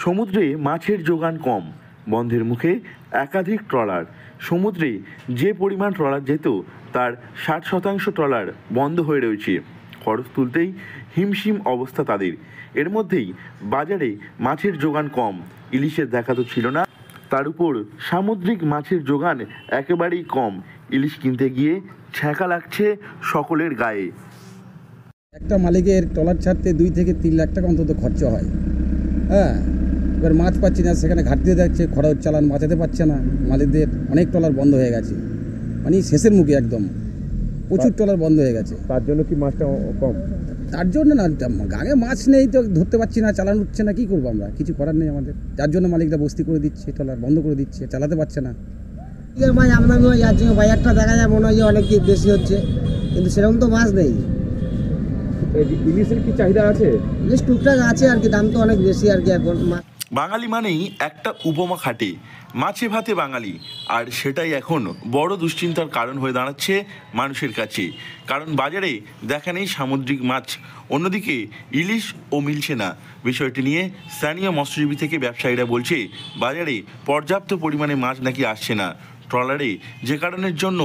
সমুদ্রে মাছের যোগান কম, বন্ধের মুখে একাধিক ট্রলার। সমুদ্রে যে পরিমাণ ট্রলার যেত তার 60% ট্রলার বন্ধ হয়ে রয়েছে। খরচ তুলতেই হিমশিম অবস্থা তাদের। এর মধ্যেই বাজারে মাছের যোগান কম, ইলিশের দেখা তো ছিল না, তার উপর সামুদ্রিক মাছের যোগান একেবারেই কম। ইলিশ কিনতে গিয়ে ছ্যাঁকা লাগছে সকলের গায়ে। একটা মালিকের ট্রলার ছাড়তে 2 থেকে 3 লাখ টাকা অন্তত খরচা হয়। হ্যাঁ, এবার মাছ পাচ্ছি না, সেখানে ঘাটতি যাচ্ছে, খরচ চালান বাঁচাতে পারছে না। মালিকদের অনেক ট্রলার বন্ধ হয়ে গেছে, মানে শেষের মুখে একদম প্রচুর ট্রলার বন্ধ হয়ে গেছে। তার জন্য কি মাছটা কম? তার জন্য না, গাঙে মাছ নেই তো ধরতে পারছি না, চালানো হচ্ছে না, কী করবো আমরা? কিছু করার নেই আমাদের। যার জন্য মালিকরা বস্তি করে দিচ্ছে, ট্রলার বন্ধ করে দিচ্ছে, চালাতে পারছে না। মাছ আমদানি হয়, যার জন্য বাজারটা দেখা যায় মনে হয় যে অনেক বেশি হচ্ছে, কিন্তু সেরকম তো মাছ নেই। ইলিশের কি চাহিদা আছে? ইলিশ টুকটাক আছে আর কি, দাম তো অনেক বেশি আর কি এখন। বাঙালি মানেই একটা উপমা খাটে, মাছে ভাতে বাঙালি। আর সেটাই এখন বড় দুশ্চিন্তার কারণ হয়ে দাঁড়াচ্ছে মানুষের কাছে, কারণ বাজারে দেখা নেই সামুদ্রিক মাছ, অন্যদিকে ইলিশ ও মিলছে না। বিষয়টি নিয়ে স্থানীয় মৎস্যজীবী থেকে ব্যবসায়ীরা বলছে, বাজারে পর্যাপ্ত পরিমাণে মাছ নাকি আসছে না। ট্রলারে যে কারণের জন্য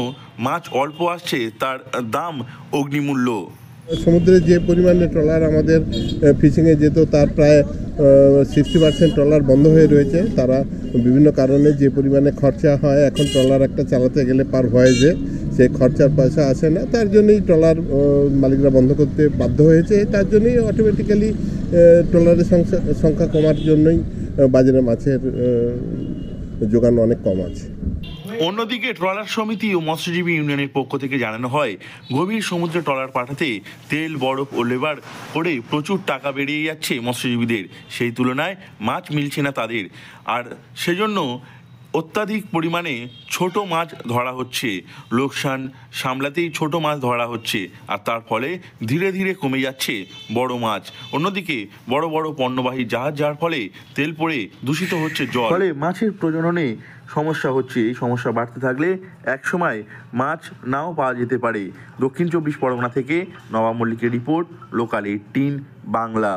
মাছ অল্প আসছে তার দাম অগ্নিমূল্য। সমুদ্রে যে পরিমাণে ট্রলার আমাদের ফিশিংয়ে যেত তার প্রায় 60% ট্রলার বন্ধ হয়ে রয়েছে। তারা বিভিন্ন কারণে যে পরিমাণে খরচা হয়, এখন ট্রলার একটা চালাতে গেলে পার ভয়েজে সেই খরচার পয়সা আসে না, তার জন্যই ট্রলার মালিকরা বন্ধ করতে বাধ্য হয়েছে। তার জন্যই অটোমেটিক্যালি ট্রলারের সংখ্যা কমার জন্যই বাজারে মাছের যোগান অনেক কম আছে। অন্যদিকে ট্রলার সমিতি ও মৎস্যজীবী ইউনিয়নের পক্ষ থেকে জানানো হয়, গভীর সমুদ্রে ট্রলার পাঠাতে তেল, বরফ ও লেবার করে প্রচুর টাকা বেরিয়ে যাচ্ছে মৎস্যজীবীদের, সেই তুলনায় মাছ মিলছে না তাদের। আর সেজন্য অত্যাধিক পরিমাণে ছোট মাছ ধরা হচ্ছে, লোকসান সামলাতেই ছোট মাছ ধরা হচ্ছে, আর তার ফলে ধীরে ধীরে কমে যাচ্ছে বড় মাছ। অন্যদিকে বড় বড় পণ্যবাহী জাহাজ যাওয়ার ফলে তেল পড়ে দূষিত হচ্ছে জল, ফলে মাছের প্রজননে সমস্যা হচ্ছে। এই সমস্যা বাড়তে থাকলে একসময় মাছ নাও পাওয়া যেতে পারে। দক্ষিণ 24 পরগনা থেকে নবাব মল্লিকের রিপোর্ট, লোকাল 18 বাংলা।